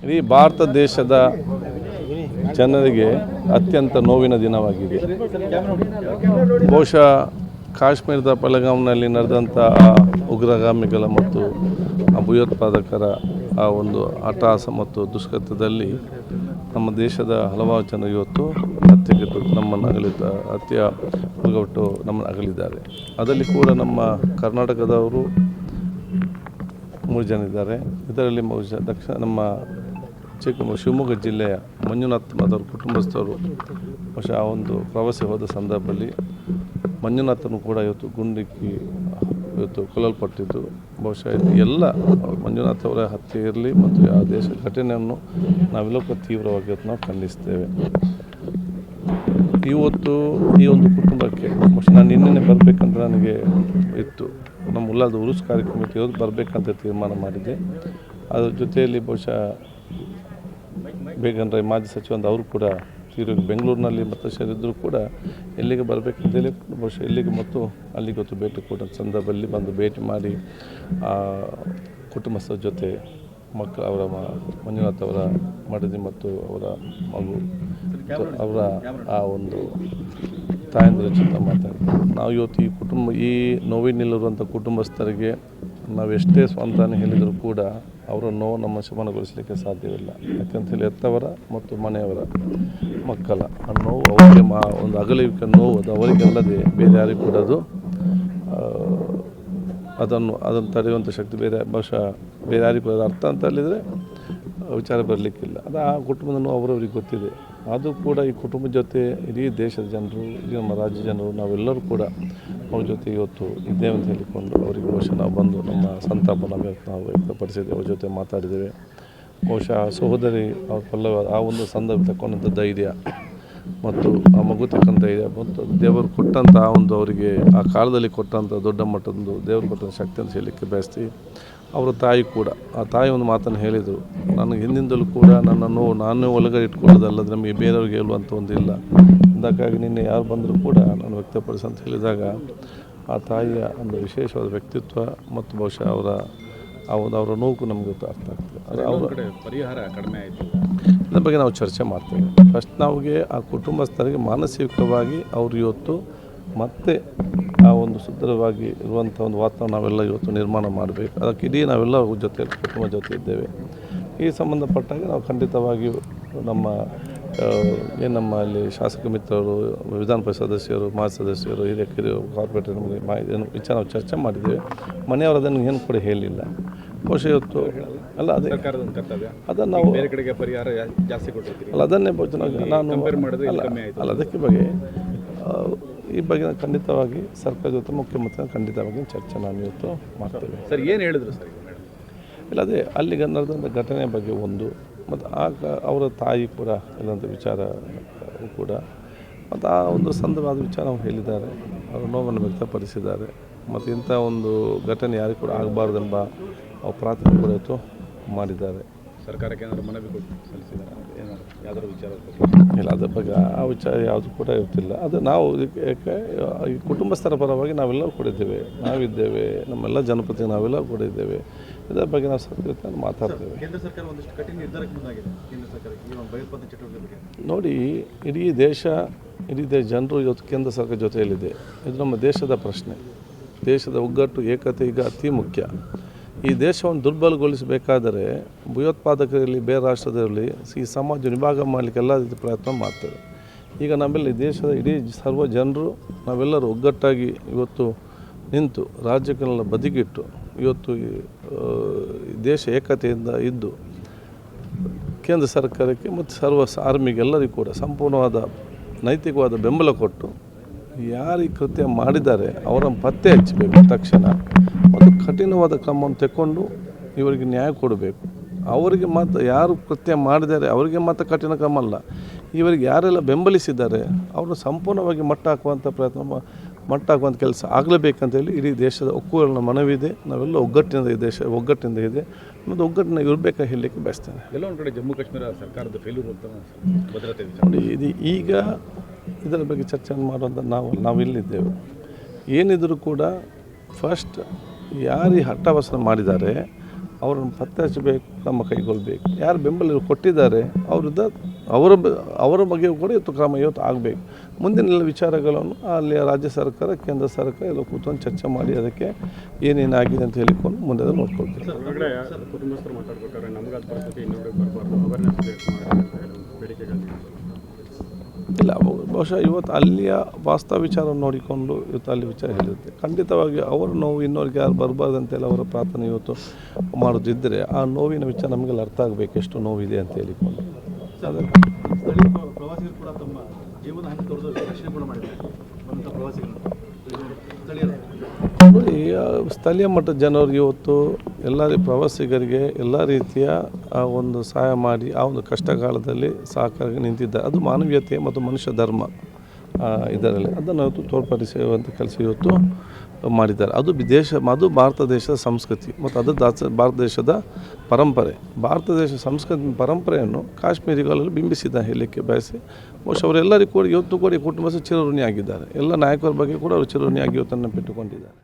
ಇಡೀ ಭಾರತ ದೇಶದ ಜನರಿಗೆ ಅತ್ಯಂತ ನೋವಿನ ದಿನವಾಗಿದೆ. ಬಹುಶಃ ಕಾಶ್ಮೀರದ ಪಹಲ್ಗಾಮ್ನಲ್ಲಿ ನಡೆದಂಥ ಉಗ್ರಗಾಮಿಗಳ ಮತ್ತು ಭಯೋತ್ಪಾದಕರ ಆ ಒಂದು ಅಟ್ಟಹಾಸ ಮತ್ತು ದುಷ್ಕೃತ್ಯದಲ್ಲಿ ನಮ್ಮ ದೇಶದ ಹಲವಾರು ಜನರು ಇವತ್ತು ಹತ್ಯೆಗೆಟ್ಟು ನಮ್ಮನ್ನು ಅಗಲಿದ್ದಾರೆ. ಅದರಲ್ಲಿ ಕೂಡ ನಮ್ಮ ಕರ್ನಾಟಕದವರು 3 ಜನ ಇದ್ದಾರೆ. ಇದರಲ್ಲಿ ನಮ್ಮ ಶಿವಮೊಗ್ಗ ಜಿಲ್ಲೆಯ ಮಂಜುನಾಥ್ ಅದರ ಕುಟುಂಬಸ್ಥರು ಬಹುಶಃ ಆ ಒಂದು ಪ್ರವಾಸ ಹೋದ ಸಂದರ್ಭದಲ್ಲಿ ಮಂಜುನಾಥನು ಕೂಡ ಗುಂಡಿಕ್ಕಿ ಕೊಲ್ಲಲ್ಪಟ್ಟಿದ್ದು. ಬಹುಶಃ ಎಲ್ಲ ಮಂಜುನಾಥ್ ಅವರ ಹತ್ಯೆ ಇರಲಿ ಮತ್ತು ಆ ದೇಶ ಘಟನೆಯನ್ನು ನಾವೆಲ್ಲ ತೀವ್ರವಾಗಿ ನಾವು ಖಂಡಿಸ್ತೇವೆ. ಇವತ್ತು ಈ ಒಂದು ಕುಟುಂಬಕ್ಕೆ ಬಹುಶಃ ನಾನು ನಿನ್ನೆ ಬರಬೇಕಂತ ನನಗೆ ಇತ್ತು. ನಮ್ಮ ಉಲ್ಲಾದ ಉರುಸ್ ಕಾರ್ಯಕ್ರಮಕ್ಕೆ ಇವತ್ತು ಬರಬೇಕಂತ ತೀರ್ಮಾನ ಮಾಡಿದ್ದೆ. ಅದರ ಜೊತೆಯಲ್ಲಿ ಬಹುಶಃ ಬೇಗನ್ ರೈ ಮಾಜಿ ಸಚಿವ ಅವರು ಕೂಡ ಬೆಂಗಳೂರಿನಲ್ಲಿ ಮತ್ತು ಇದ್ದರೂ ಕೂಡ ಎಲ್ಲಿಗೆ ಬರಬೇಕಂತೇಳಿ ಬಹುಶಃ ಇಲ್ಲಿಗೆ ಮತ್ತು ಅಲ್ಲಿಗೆ ಹೊತ್ತು ಭೇಟಿ ಕೊಟ್ಟ ಸಂದರ್ಭದಲ್ಲಿ ಬಂದು ಭೇಟಿ ಮಾಡಿ ಕುಟುಂಬಸ್ಥರ ಜೊತೆ ಅವರ ಮಂಜುನಾಥ್ ಅವರ ಮಡದಿ ಮತ್ತು ಅವರ ಮಗು ಅವರ ಆ ಒಂದು ತಾಯಂದಿರ ಜೊತೆ ಮಾತಾಡ್ತೀವಿ. ನಾವು ಇವತ್ತು ಈ ನೋವಿನಲ್ಲಿರುವಂಥ ಕುಟುಂಬಸ್ಥರಿಗೆ ನಾವು ಎಷ್ಟೇ ಸ್ವಂತಾನೆ ಹೇಳಿದರೂ ಕೂಡ ಅವರ ನೋವು ನಮ್ಮ ಶಮನಗೊಳಿಸಲಿಕ್ಕೆ ಸಾಧ್ಯವಿಲ್ಲ. ಯಾಕಂತೇಳಿ ಹೆತ್ತವರ ಮತ್ತು ಮನೆಯವರ ಮಕ್ಕಳ ಆ ನೋವು ಅವರಿಗೆ ಒಂದು ಅಗಲಿಕೆ ನೋವು ಅದು ಅವರಿಗಲ್ಲದೆ ಬೇರೆ ಯಾರಿಗೂ ಕೂಡ ಅದನ್ನು ತಡೆಯುವಂಥ ಶಕ್ತಿ ಬಹುಶಃ ಬೇರೆ ಯಾರಿಗೂ ಕೂಡ ಅರ್ಥ ಅಂತ ಹೇಳಿದರೆ ವಿಚಾರ ಬರಲಿಕ್ಕಿಲ್ಲ. ಅದು ಆ ಕುಟುಂಬದ ನೋವು ಅವರವ್ರಿಗೆ ಗೊತ್ತಿದೆ. ಅದು ಕೂಡ ಈ ಕುಟುಂಬದ ಜೊತೆ ಇಡೀ ದೇಶದ ಜನರು, ನಮ್ಮ ರಾಜ್ಯ ಜನರು ನಾವೆಲ್ಲರೂ ಕೂಡ ಅವ್ರ ಜೊತೆ ಇವತ್ತು ಇದ್ದೇವೆ ಅಂತ ಹೇಳಿಕೊಂಡು ಅವರಿಗೆ ಬಹುಶಃ ನಾವು ಬಂದು ನಮ್ಮ ಸಂತಾಪ ನಾವು ವ್ಯಕ್ತಪಡಿಸಿದ್ದೇವೆ. ಅವ್ರ ಜೊತೆ ಮಾತಾಡಿದ್ದೇವೆ. ಬಹುಶಃ ಸಹೋದರಿ ಅವ್ರ ಆ ಒಂದು ಸಂದರ್ಭ ತಗೊಂಡಂಥ ಧೈರ್ಯ ಮತ್ತು ಆ ಮಗು ತಕ್ಕಂಥ ಧೈರ್ಯ ಮತ್ತು ದೇವರು ಕೊಟ್ಟಂಥ ಅವರಿಗೆ ಆ ಕಾಲದಲ್ಲಿ ಕೊಟ್ಟಂಥ ದೊಡ್ಡ ಮಟ್ಟದ ದೇವರು ಕೊಟ್ಟಂಥ ಶಕ್ತಿ ಅಂತ ಹೇಳಲಿಕ್ಕೆ ಬಯಸ್ತೀವಿ. ಅವರ ತಾಯಿ ಕೂಡ ಆ ತಾಯಿ ಒಂದು ಮಾತನ್ನು ಹೇಳಿದರು, ನನಗೆ ಹಿಂದಿಂದಲೂ ಕೂಡ ನನ್ನನ್ನು ನಾನೇ ಒಳಗಡೆ ಇಟ್ಕೊಳ್ಳೋದಲ್ಲದೆ ನಮಗೆ ಬೇರೆಯವ್ರಿಗೆ ಹೇಳುವಂಥ ಒಂದಿಲ್ಲ. ಅದಕ್ಕಾಗಿ ನಿನ್ನೆ ಯಾರು ಬಂದರೂ ಕೂಡ ನಾನು ವ್ಯಕ್ತಪಡಿಸಿ ಅಂತ ಹೇಳಿದಾಗ ಆ ತಾಯಿಯ ಒಂದು ವಿಶೇಷವಾದ ವ್ಯಕ್ತಿತ್ವ ಮತ್ತು ಬಹುಶಃ ಅವರ ನೋವು ನಮಗೆ ಅರ್ಥ ಆಗ್ತದೆ. ಅವರ ಪರಿಹಾರ ಕಡಿಮೆ ಆಯಿತು. ಇದ್ರ ಬಗ್ಗೆ ನಾವು ಚರ್ಚೆ ಮಾಡ್ತೇವೆ. ಫಸ್ಟ್ ನಾವಿಗೆ ಆ ಕುಟುಂಬಸ್ಥರಿಗೆ ಮಾನಸಿಕವಾಗಿ ಅವರು ಇವತ್ತು ಮತ್ತೆ ಆ ಒಂದು ಸುಂದರವಾಗಿ ಇರುವಂಥ ಒಂದು ವಾತಾವರಣ ನಾವೆಲ್ಲ ಇವತ್ತು ನಿರ್ಮಾಣ ಮಾಡಬೇಕು. ಅದಕ್ಕೆ ಇಡೀ ನಾವೆಲ್ಲ ಜೊತೆ ಕುಟುಂಬ ಜೊತೆ ಇದ್ದೇವೆ. ಈ ಸಂಬಂಧಪಟ್ಟಾಗ ನಾವು ಖಂಡಿತವಾಗಿಯೂ ನಮ್ಮ ಅಲ್ಲಿ ಶಾಸಕ ಮಿತ್ರರು, ವಿಧಾನ ಪರಿಷತ್ ಸದಸ್ಯರು, ಮಾಜಿ ಸದಸ್ಯರು, ಹಿರಿಯರು, ಕಾರ್ಪೊರೇಟರ್ ನಮಗೆ ವಿಚಾರ ನಾವು ಚರ್ಚೆ ಮಾಡಿದ್ದೇವೆ. ಮನೆಯವರು ಅದನ್ನು ಏನು ಕೂಡ ಹೇಳಿಲ್ಲ. ಬಹುಶಃ ಇವತ್ತು ಅಲ್ಲ ಅದೇ ಅದನ್ನು ನಾವು ಬೇರೆ ಕಡೆಗೆ ಪರಿಹಾರ ಜಾಸ್ತಿ ಕೊಟ್ಟಿರ್ತೀವಿ ಅಲ್ಲ ಅದನ್ನೇ ನಾನು ಅಲ್ಲ ಅದಕ್ಕೆ ಬಗ್ಗೆ ಈ ಬಗ್ಗೆ ಖಂಡಿತವಾಗಿ ಸರ್ಕಾರ ಜೊತೆ ಮುಖ್ಯಮಂತ್ರಿ ಖಂಡಿತವಾಗಿ ಚರ್ಚೆ ನಾನು ಇವತ್ತು ಮಾಡ್ತೇವೆ. ಸರ್ ಏನು ಹೇಳಿದ್ರು ಸರ್? ಇಲ್ಲ ಅದೇ ಅಲ್ಲಿಗೆ ನಡೆದಂಥ ಘಟನೆ ಬಗ್ಗೆ ಒಂದು ಮತ್ತು ಅವರ ತಾಯಿ ಕೂಡ ಇಲ್ಲಂಥ ವಿಚಾರ ಕೂಡ ಮತ್ತು ಆ ಒಂದು ಸಂದರ್ಭವಾದ ವಿಚಾರ ಅವ್ರು ಹೇಳಿದ್ದಾರೆ. ಅವರ ನೋವನ್ನು ವ್ಯಕ್ತಪಡಿಸಿದ್ದಾರೆ. ಮತ್ತು ಇಂಥ ಒಂದು ಘಟನೆ ಯಾರಿಗೂ ಕೂಡ ಆಗಬಾರ್ದೆಂಬ ಪ್ರಾರ್ಥನೆ ಕೂಡ ಇವತ್ತು ಮಾಡಿದ್ದಾರೆ. ಸರ್ಕಾರಕ್ಕೆ ಏನಾದರೂ ಮನವಿ ಕೊಟ್ಟು ಸಲ್ಲಿಸಿದ್ದಾರೆ ಯಾವ್ದಾದ್ರು ವಿಚಾರ ಇಲ್ಲ ಅದ್ರ ಬಗ್ಗೆ ಆ ವಿಚಾರ ಯಾವುದು ಕೂಡ ಇರ್ತಿಲ್ಲ. ಅದು ನಾವು ಈ ಕುಟುಂಬಸ್ಥರ ಪರವಾಗಿ ನಾವೆಲ್ಲರೂ ಕೂಡ ಇದ್ದೇವೆ, ನಾವಿದ್ದೇವೆ, ನಮ್ಮೆಲ್ಲ ಜನಪ್ರತಿನಿಧಿ ನಾವೆಲ್ಲ ಕೂಡ ಇದ್ದೇವೆ. ಇದರ ಬಗ್ಗೆ ನಾವು ಸರ್ಕಾರ ಮಾತಾಡ್ತೇವೆ. ಕೇಂದ್ರ ಸರ್ಕಾರ ಒಂದಿಷ್ಟು ಕಠಿಣ ನಿರ್ಧಾರಕ್ಕೆ ಮುಂದಾಗಿದೆ. ಕೇಂದ್ರ ಸರ್ಕಾರಕ್ಕೆ ಭಯೋತ್ಪಾದನೆ ಚಟುವಟಿಕೆ ಬಗ್ಗೆ ನೋಡಿ, ಇಡೀ ದೇಶ ಜನರು ಇವತ್ತು ಕೇಂದ್ರ ಸರ್ಕಾರ ಜೊತೆಯಲ್ಲಿದೆ. ಇದು ನಮ್ಮ ದೇಶದ ಪ್ರಶ್ನೆ. ದೇಶದ ಒಗ್ಗಟ್ಟು ಏಕತೆ ಈಗ ಅತಿ ಮುಖ್ಯ. ಈ ದೇಶವನ್ನು ದುರ್ಬಲಗೊಳಿಸಬೇಕಾದರೆ ಭಯೋತ್ಪಾದಕರಲ್ಲಿ ಬೇರೆ ರಾಷ್ಟ್ರದಲ್ಲಿ ಈ ಸಮಾಜ ವಿಭಾಗ ಮಾಡಲಿಕ್ಕೆ ಎಲ್ಲ ರೀತಿ ಪ್ರಯತ್ನ ಮಾಡ್ತೇವೆ. ಈಗ ನಮ್ಮೆಲ್ಲ ದೇಶದ ಇಡೀ ಸರ್ವ ಜನರು ನಾವೆಲ್ಲರೂ ಒಗ್ಗಟ್ಟಾಗಿ ಇವತ್ತು ನಿಂತು ರಾಜ್ಯಕ್ಕೆಲ್ಲ ಬದಿಗಿಟ್ಟು ಇವತ್ತು ದೇಶ ಏಕತೆಯಿಂದ ಇದ್ದು ಕೇಂದ್ರ ಸರ್ಕಾರಕ್ಕೆ ಮತ್ತು ಸರ್ವ ಆರ್ಮಿಗೆ ಎಲ್ಲರಿಗೂ ಕೂಡ ಸಂಪೂರ್ಣವಾದ ನೈತಿಕವಾದ ಬೆಂಬಲ ಕೊಟ್ಟು ಯಾರು ಈ ಕೃತ್ಯ ಮಾಡಿದ್ದಾರೆ ಅವರನ್ನು ಪತ್ತೆ ಹಚ್ಚಬೇಕು ತಕ್ಷಣ ಮತ್ತು ಕಠಿಣವಾದ ಕ್ರಮವನ್ನು ತೆಕ್ಕೊಂಡು ಇವರಿಗೆ ನ್ಯಾಯ ಕೊಡಬೇಕು. ಅವರಿಗೆ ಮಾತ್ರ ಯಾರು ಕೃತ್ಯ ಮಾಡಿದ್ದಾರೆ ಅವರಿಗೆ ಮಾತ್ರ ಕಠಿಣ ಕ್ರಮ ಅಲ್ಲ, ಇವರಿಗೆ ಯಾರೆಲ್ಲ ಬೆಂಬಲಿಸಿದ್ದಾರೆ ಅವ್ರನ್ನ ಸಂಪೂರ್ಣವಾಗಿ ಮಟ್ಟ ಹಾಕುವಂಥ ಕೆಲಸ ಆಗಲೇಬೇಕಂತೇಳಿ ಇಡೀ ದೇಶದ ಒಕ್ಕೂರನ ಮನವಿದೆ. ನಾವೆಲ್ಲ ಒಗ್ಗಟ್ಟಿನಿಂದ ಇದೆ ಮತ್ತು ಒಗ್ಗಟ್ಟಿನ ಇರಬೇಕಾಗಿ ಹೇಳಲಿಕ್ಕೆ ಬಯಸ್ತೇನೆ. ಎಲ್ಲ ಒಂದು ಕಡೆ ಜಮ್ಮು ಕಾಶ್ಮೀರ ಸರ್ಕಾರದ ಫೇಲ್ಯೂರ್ ಅಂತ ಭದ್ರತೆ ನೋಡಿ, ಈಗ ಇದರ ಬಗ್ಗೆ ಚರ್ಚೆ ಮಾಡುವಂಥ ನಾವಿಲ್ಲಿದ್ದೇವೆ. ಏನಿದ್ರೂ ಕೂಡ ಫಸ್ಟ್ ಯಾರು ಈ ಹಟ್ಟಹಾಸ ಮಾಡಿದ್ದಾರೆ ಅವರನ್ನು ಪತ್ತೆ ಹಚ್ಚಬೇಕು ಕ್ರಮ ಕೈಗೊಳ್ಳಬೇಕು. ಯಾರು ಬೆಂಬಲ ಕೊಟ್ಟಿದ್ದಾರೆ ಅವರಿಂದ ಅವರ ಬಗ್ಗೆಯೂ ಕೂಡ ಇವತ್ತು ಕ್ರಮ ಇವತ್ತು ಆಗಬೇಕು. ಮುಂದಿನ ವಿಚಾರಗಳನ್ನು ಅಲ್ಲಿಯ ರಾಜ್ಯ ಸರ್ಕಾರ ಕೇಂದ್ರ ಸರ್ಕಾರ ಎಲ್ಲ ಕೂತ್ಕೊಂಡು ಚರ್ಚೆ ಮಾಡಿ ಅದಕ್ಕೆ ಏನೇನಾಗಿದೆ ಅಂತ ಹೇಳಿಕೊಂಡು ಮುಂದೆ ನೋಡ್ಕೊಳ್ಬೇಕು. ಹೊರಗಡೆ ಕುಟುಂಬಸ್ಥರು ಮಾತಾಡ್ಬೇಕಾದ್ರೆ ನಮಗಾದ ಪರಿಸ್ಥಿತಿ ಇನ್ನೊಬ್ರಿಗೆ ಬರಬಾರ್ದು, ಅವೇರ್ನೆಸ್ ಬೇಕು ಅಂತ ಹೇಳೋ ಬೇಡಿಕೆಗಳು ಇಲ್ಲ, ಬಹುಶಃ ಇವತ್ತು ಅಲ್ಲಿಯ ವಾಸ್ತವ ವಿಚಾರವನ್ನು ನೋಡಿಕೊಂಡು ಇವತ್ತು ಅಲ್ಲಿ ವಿಚಾರ ಹೇಳಿರುತ್ತೆ. ಖಂಡಿತವಾಗಿ ಅವರ ನೋವು ಇನ್ನೊರಿಗೆ ಯಾರು ಬರಬಾರ್ದಂತೆಲ್ಲ ಅವರ ಪ್ರಾರ್ಥನೆ ಇವತ್ತು ಮಾಡೋದಿದ್ದರೆ ಆ ನೋವಿನ ವಿಚಾರ ನಮಗೆಲ್ಲ ಅರ್ಥ ಆಗಬೇಕು, ಎಷ್ಟು ನೋವಿದೆ ಅಂತ ಹೇಳಿಕೊಂಡು. ಅದಕ್ಕೆ ಸ್ಥಳೀಯ ಪ್ರವಾಸಿಗರು ಕೂಡ ತಮ್ಮ ಜೀವನ ಹಂಗೆ ತೋರಿಸೋ ರಕ್ಷಣೆ ಕೂಡ ಮಾಡಿದ್ದಾರೆ ಬಂದಂಥ ಪ್ರವಾಸಿಗರು ಸ್ಥಳೀಯರು. ನೋಡಿ, ಸ್ಥಳೀಯ ಮಟ್ಟದ ಜನರಿಗೆ ಇವತ್ತು ಎಲ್ಲ ಪ್ರವಾಸಿಗರಿಗೆ ಎಲ್ಲ ರೀತಿಯ ಒಂದು ಸಹಾಯ ಮಾಡಿ ಆ ಒಂದು ಕಷ್ಟಕಾಲದಲ್ಲಿ ಸಹಕಾರ ನಿಂತಿದ್ದಾರೆ. ಅದು ಮಾನವೀಯತೆ ಮತ್ತು ಮನುಷ್ಯ ಧರ್ಮ ಇದರಲ್ಲಿ ಅದನ್ನು ಇವತ್ತು ತೋರ್ಪಡಿಸುವಂಥ ಕೆಲಸ ಇವತ್ತು ಮಾಡಿದ್ದಾರೆ. ಅದು ಭಾರತ ದೇಶದ ಸಂಸ್ಕೃತಿ ಮತ್ತು ಅದು ಭಾರತ ದೇಶದ ಪರಂಪರೆ. ಭಾರತ ದೇಶದ ಸಂಸ್ಕೃತಿ ಪರಂಪರೆಯನ್ನು ಕಾಶ್ಮೀರಿಗಳಲ್ಲಿ ಬಿಂಬಿಸಿದ ಹೇಳಲಿಕ್ಕೆ ಬಯಸಿ ಬಹುಶಃ ಅವರೆಲ್ಲರಿಗೂ ಕೂಡ ಇವತ್ತು ಕೂಡ ಈ ಕುಟುಂಬದ ಚಿರಋಣಿಯಾಗಿದ್ದಾರೆ. ಎಲ್ಲ ನಾಯಕರ ಬಗ್ಗೆ ಕೂಡ ಅವರು ಚಿರಋಣಿಯಾಗಿ ಇವತ್ತನ್ನು ಬಿಟ್ಟುಕೊಂಡಿದ್ದಾರೆ.